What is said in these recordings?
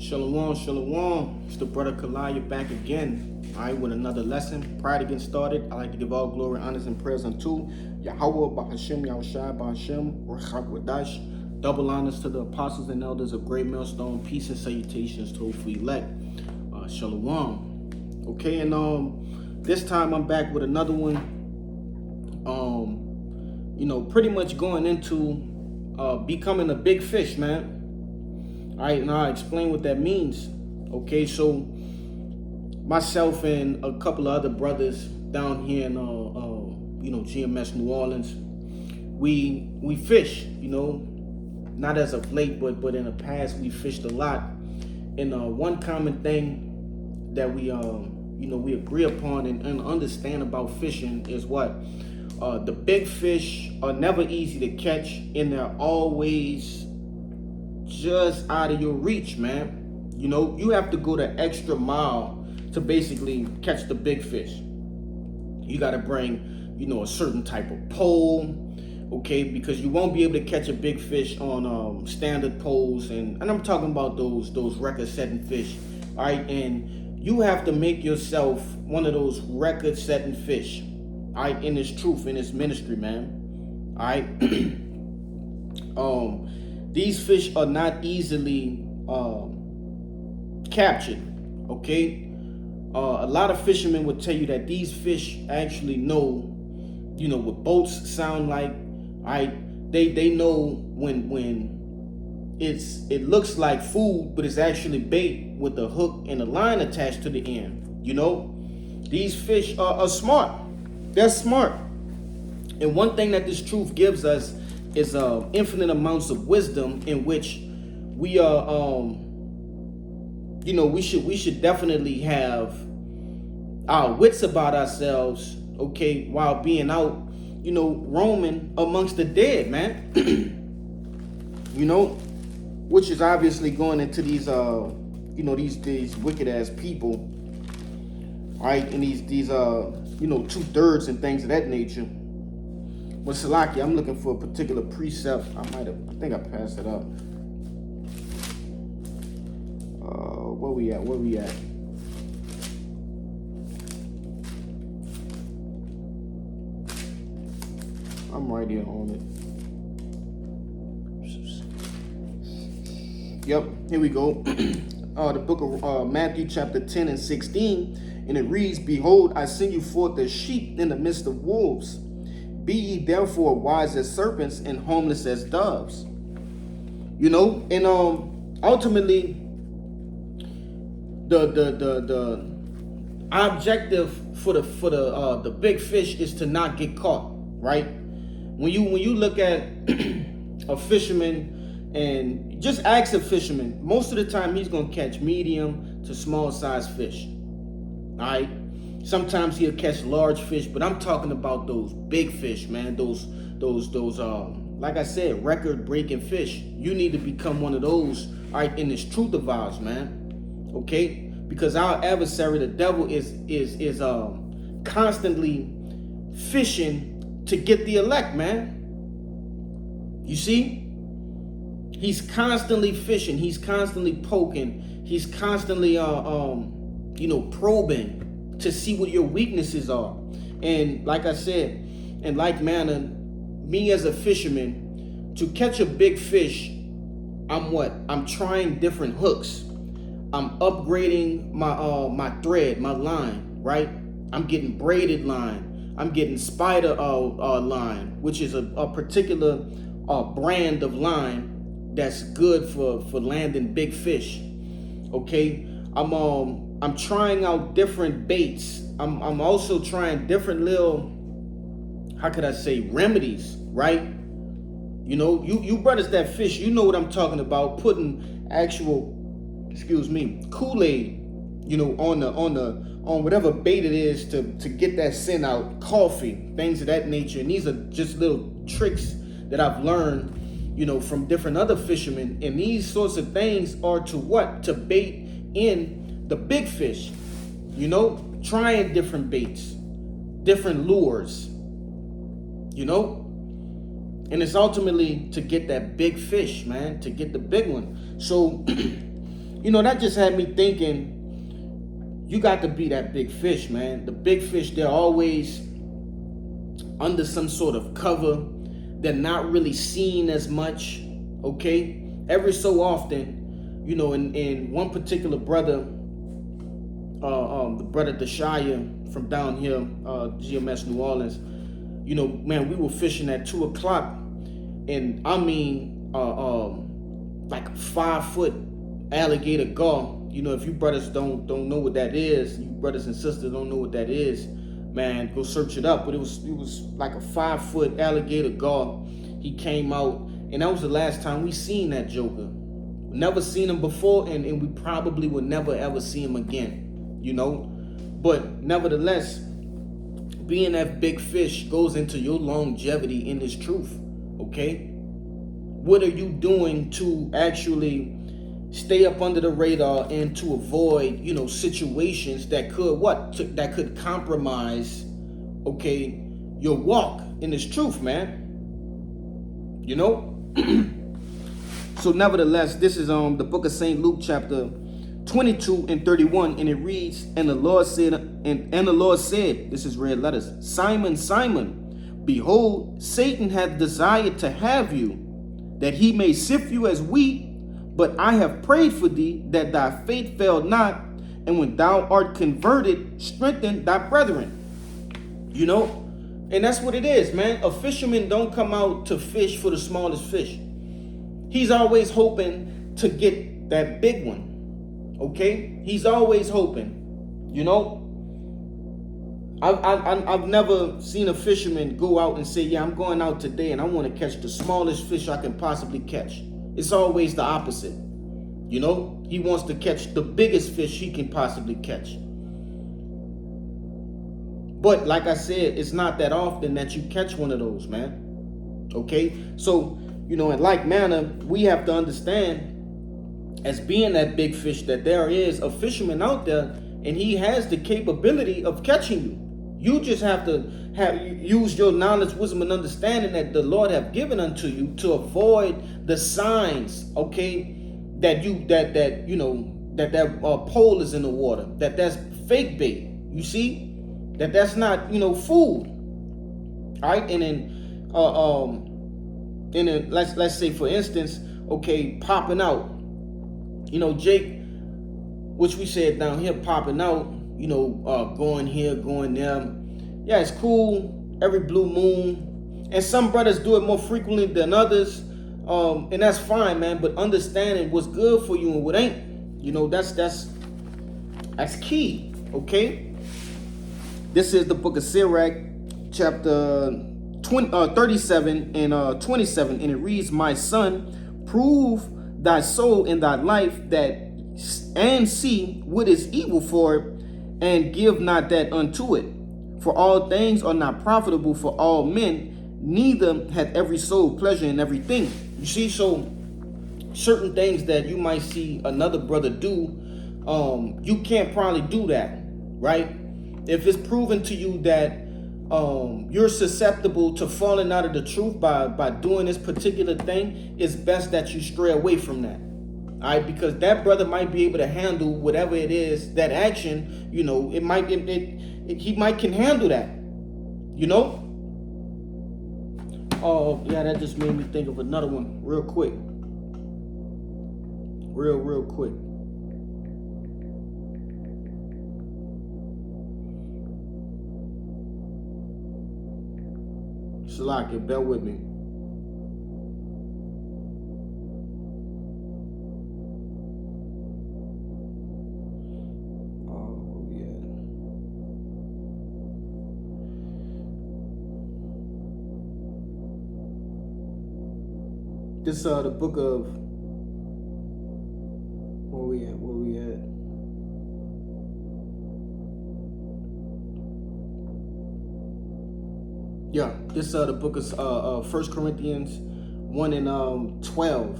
Shalom, shalom. It's the brother Kalaya back again. All right, with another lesson. Prior to getting started, I like to give all glory, honors, and prayers unto Yahweh, Bahashim, Yahushai, Bahashim, Ruach HaKodesh. Double honors to the apostles and elders of Great Millstone. Peace and salutations to hopefully elect. Shalom. Okay, and this time I'm back with another one. Pretty much going into becoming a big fish, man. All right, and I'll explain what that means. Okay, so myself and a couple of other brothers down here in GMS New Orleans, we fish. Not as of late, but in the past we fished a lot. And one common thing that we agree upon and understand about fishing is what the big fish are never easy to catch, and they're always just out of your reach, man. You have to go the extra mile to basically catch the big fish. You got to bring, a certain type of pole, okay? Because you won't be able to catch a big fish on standard poles, and I'm talking about those record-setting fish, all right? And you have to make yourself one of those record-setting fish, all right? In this truth, in this ministry, man, all right? These fish are not easily captured, okay? A lot of fishermen would tell you that these fish actually know, what boats sound like, right? They know when it looks like food, but it's actually bait with a hook and a line attached to the end. These fish are smart. They're smart. And one thing that this truth gives us is infinite amounts of wisdom, in which we are we should definitely have our wits about ourselves, okay, while being out roaming amongst the dead, man. Which is obviously going into these these wicked ass people, right? And these 2/3 and things of that nature. But Salaki, I'm looking for a particular precept. I think I passed it up. Where we at? I'm right here on it. Yep, here we go. The book of Matthew chapter 10 and 16. And it reads, "Behold, I send you forth as sheep in the midst of wolves. Be ye therefore wise as serpents and harmless as doves." And ultimately, the objective for the big fish is to not get caught, right? When you look at a fisherman and just ask a fisherman, most of the time he's gonna catch medium to small size fish, all right? Sometimes he'll catch large fish, but I'm talking about those big fish, man. Those like I said, record-breaking fish. You need to become one of those, all right, in this truth of ours, man. Okay? Because our adversary, the devil, is constantly fishing to get the elect, man. You see? He's constantly fishing. He's constantly poking. He's constantly probing to see what your weaknesses are. And like I said, in like manner, me as a fisherman, to catch a big fish, I'm trying different hooks. I'm upgrading my thread, my line, right? I'm getting braided line. I'm getting spider line, which is a particular brand of line that's good for landing big fish. Okay? I'm trying out different baits. I'm also trying different little, how could I say, remedies, right? You brothers that fish, you know what I'm talking about. Putting actual, Kool-Aid, on whatever bait it is to get that scent out, coffee, things of that nature. And these are just little tricks that I've learned, from different other fishermen. And these sorts of things are to bait in the big fish, trying different baits, different lures, and it's ultimately to get that big fish, man, to get the big one. So that just had me thinking, you got to be that big fish, man. The big fish, they're always under some sort of cover. They're not really seen as much, okay? Every so often, in one particular brother, the brother Deshaya from down here, GMS New Orleans, man, we were fishing at 2 o'clock, and I mean, like a 5-foot alligator gar. If you brothers don't know what that is, you brothers and sisters don't know what that is, man, go search it up. But it was like a 5-foot alligator gar. He came out, and that was the last time we seen that joker. Never seen him before, and we probably will never ever see him again. But nevertheless, being that big fish goes into your longevity in this truth. Okay, what are you doing to actually stay up under the radar and to avoid, situations that could compromise, okay, your walk in this truth, man. So nevertheless, this is the book of St. Luke, chapter 22 and 31, and it reads, and the Lord said, this is red letters, Simon, Simon, behold, Satan hath desired to have you, that he may sift you as wheat, but I have prayed for thee, that thy faith fail not, and when thou art converted, strengthen thy brethren. And that's what it is, man. A fisherman don't come out to fish for the smallest fish. He's always hoping to get that big one. Okay? He's always hoping. I've never seen a fisherman go out and say, yeah, I'm going out today and I want to catch the smallest fish I can possibly catch. It's always the opposite. He wants to catch the biggest fish he can possibly catch. But like I said, it's not that often that you catch one of those, man. Okay? So, in like manner, we have to understand, as being that big fish, that there is a fisherman out there, and he has the capability of catching you. You just have to use your knowledge, wisdom, and understanding that the Lord have given unto you to avoid the signs, okay, that pole is in the water, that's fake bait. You see? That's not, food. All right? And then let's say, for instance, okay, popping out. Jake, which we said down here, popping out, going here, going there. Yeah, it's cool every blue moon. And some brothers do it more frequently than others. And that's fine, man. But understanding what's good for you and what ain't, that's key. Okay? This is the book of Sirach, chapter 37 and 27, and it reads, my son, prove thy soul in thy life, and see what is evil for it, and give not that unto it. For all things are not profitable for all men, neither hath every soul pleasure in everything. You see, so certain things that you might see another brother do, you can't probably do that, right? If it's proven to you that you're susceptible to falling out of the truth by doing this particular thing, it's best that you stray away from that. All right, because that brother might be able to handle whatever it is, that action, he might can handle that, Oh, yeah, that just made me think of another one real quick. Real quick. Shalaka, bear with me. Oh, yeah. This the book of, where we at? Yeah, this the book of 1 Corinthians 1 and 12,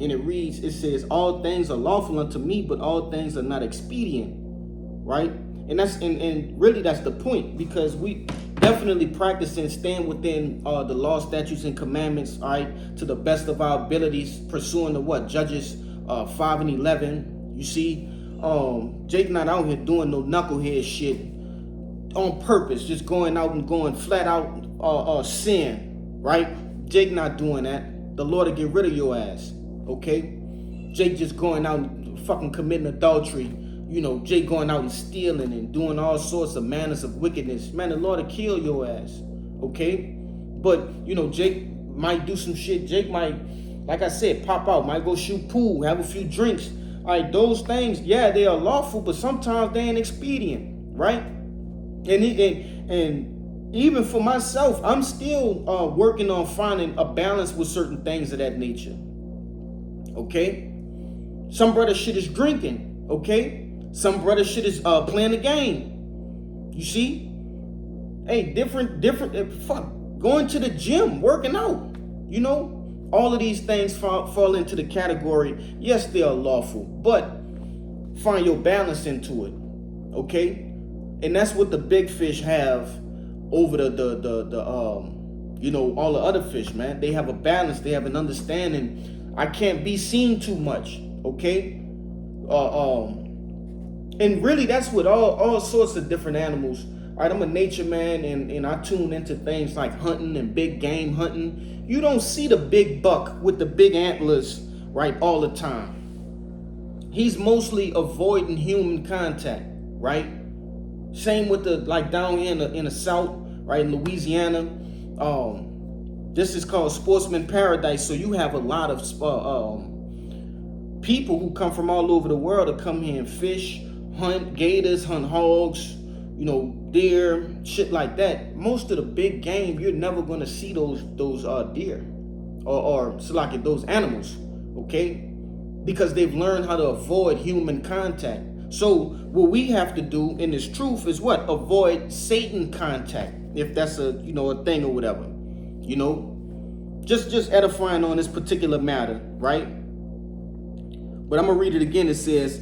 and it says, all things are lawful unto me, but all things are not expedient, right? And really that's the point, because we definitely practice and stand within the law, statutes, and commandments, all right, to the best of our abilities, pursuing the Judges 5 and 11, You see, Jake not out here doing no knucklehead shit on purpose, just going out and going flat out sin, right? Jake not doing that. The Lord will get rid of your ass, okay? Jake just going out and fucking committing adultery. You know, Jake going out and stealing and doing all sorts of manners of wickedness. Man, the Lord will kill your ass, okay? But, you know, Jake might do some shit. Jake might, like I said, pop out, might go shoot pool, have a few drinks. All right, those things, yeah, they are lawful, but sometimes they ain't expedient, right? And even for myself, I'm still working on finding a balance with certain things of that nature, okay? Some brother shit is drinking, okay? Some brother shit is playing the game. You see? Hey, different, fuck, going to the gym, working out, you know? All of these things fall into the category, yes, they are lawful, but find your balance into it, okay? And that's what the big fish have over the you know, all the other fish, man. They have a balance, they have an understanding. I can't be seen too much, okay? And really, that's with all sorts of different animals. All right, I'm a nature man, and I tune into things like hunting and big game hunting. You don't see the big buck with the big antlers, right, all the time. He's mostly avoiding human contact, right? Same with the, like down here in the South, right, in Louisiana. This is called Sportsman Paradise, so you have a lot of people who come from all over the world to come here and fish, hunt gators, hunt hogs, you know, deer, shit like that. Most of the big game, you're never going to see those deer or like those animals, okay? Because they've learned how to avoid human contact. So what we have to do in this truth is what? Avoid Satan contact, if that's a, you know, a thing or whatever, you know? Just edifying on this particular matter, right? But I'm gonna read it again. It says,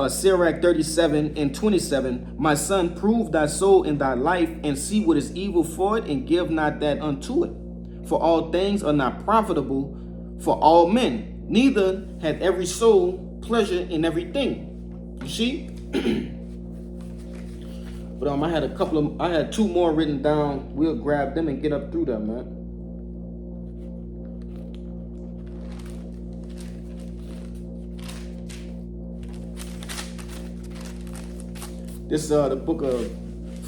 Sirach 37:27, my son, prove thy soul in thy life, and see what is evil for it, and give not that unto it. For all things are not profitable for all men, neither hath every soul pleasure in everything. You see? But I had two more written down. We'll grab them and get up through them, man. This is the book of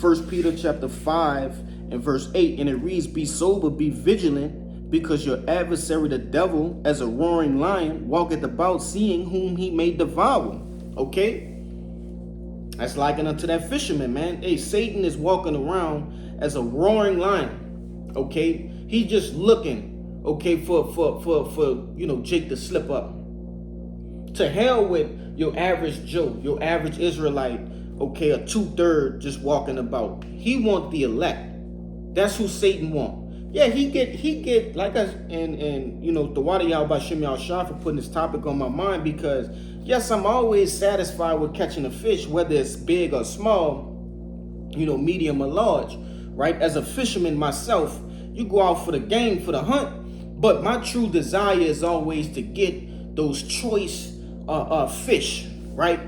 1 Peter chapter 5 and verse 8, and it reads, be sober, be vigilant, because your adversary the devil, as a roaring lion, walketh about, seeing whom he may devour. Okay? That's likened unto that fisherman, man. Hey, Satan is walking around as a roaring lion. Okay? He's just looking, okay, for you know, Jake to slip up. To hell with your average Joe, your average Israelite, okay, a 2/3 just walking about. He want the elect. That's who Satan want. Yeah, he get like us, and you know, the water y'all by Shem Shah for putting this topic on my mind, because yes, I'm always satisfied with catching a fish, whether it's big or small, you know, medium or large, right? As a fisherman myself, you go out for the game, for the hunt, but my true desire is always to get those choice fish, right?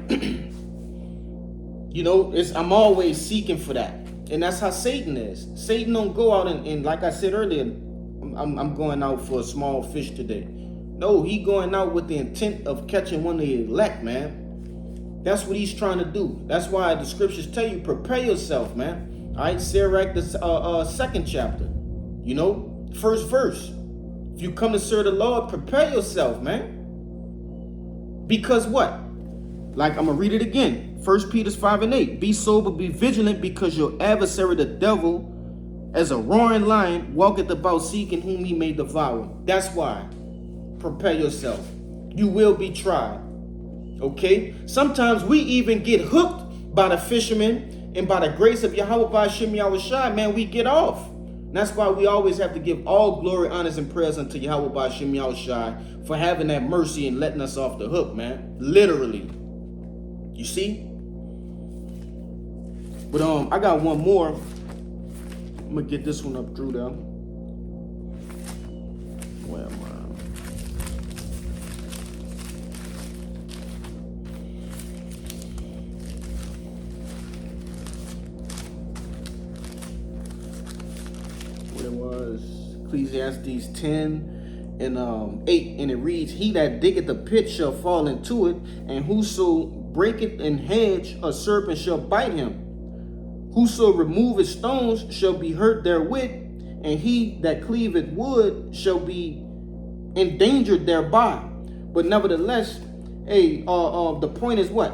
You know, I'm always seeking for that. And that's how Satan is. Satan don't go out and like I said earlier, I'm going out for a small fish today. No, he going out with the intent of catching one of the elect, man. That's what he's trying to do. That's why the scriptures tell you, prepare yourself, man. All right, Sirach, the second chapter. You know, first verse. If you come to serve the Lord, prepare yourself, man. Because what? Like, I'm going to read it again. 1 Peter 5 and 8. Be sober, be vigilant, because your adversary, the devil, as a roaring lion, walketh about, seeking whom he may devour. That's why. Prepare yourself. You will be tried. Okay? Sometimes we even get hooked by the fishermen, and by the grace of Yahweh Ba'ashem Yahushai, man, we get off. And that's why we always have to give all glory, honors, and prayers unto Yahweh Ba'ashem Yahushai for having that mercy and letting us off the hook, man. Literally. You see? But I got one more. I'm gonna get this one up through there. Where am Ecclesiastes 10 and 8, and it reads, "He that diggeth a pit shall fall into it, and whoso breaketh an hedge, a serpent shall bite him. Whoso removeth stones shall be hurt therewith, and he that cleaveth wood shall be endangered thereby." But nevertheless, the point is what?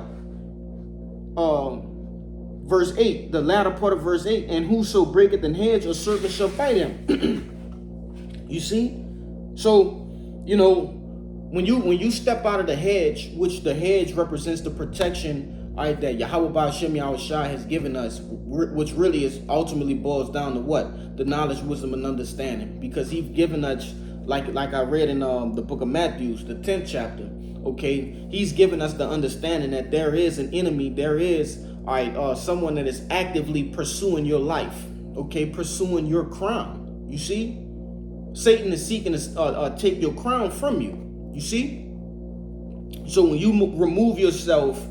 Verse 8, the latter part of verse 8, "And whoso breaketh an hedge, a serpent shall bite him." You see? So, you know, when you step out of the hedge, which the hedge represents the protection, that Yahweh Ba'ashem Yahushua has given us, which really is ultimately boils down to what? The knowledge, wisdom, and understanding. Because he's given us, like I read in the book of Matthew, the 10th chapter, okay? He's given us the understanding that there is an enemy, there is someone that is actively pursuing your life, okay? Pursuing your crown, you see? Satan is seeking to take your crown from you, you see? So when you remove yourself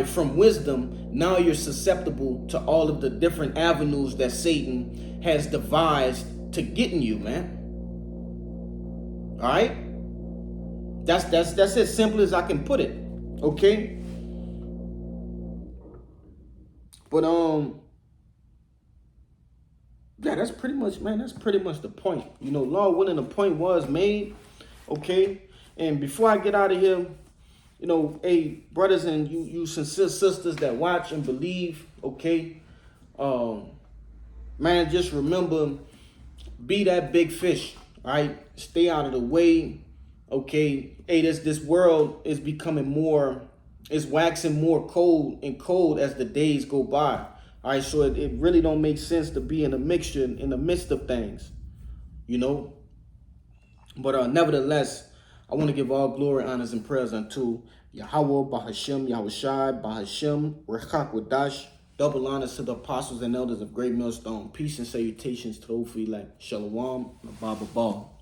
from wisdom, now you're susceptible to all of the different avenues that Satan has devised to get in you, man. All right? That's as simple as I can put it, okay? But yeah, that's pretty much, man, that's pretty much the point. You know, Lord willing, the point was made, okay? And before I get out of here, you know, hey, brothers and you sincere sisters that watch and believe, okay? Man, just remember, be that big fish, all right? Stay out of the way, okay? Hey, this world is becoming it's waxing more cold and cold as the days go by. All right, so it really don't make sense to be in a mixture in the midst of things, you know? But nevertheless, I want to give all glory, honors, and prayers unto Yahweh, Bahashem, Yahushai, Bahashem, Rechak Wadash. Double honors to the apostles and elders of Great Millstone. Peace and salutations to those who elect. Shalom, Abba Ball.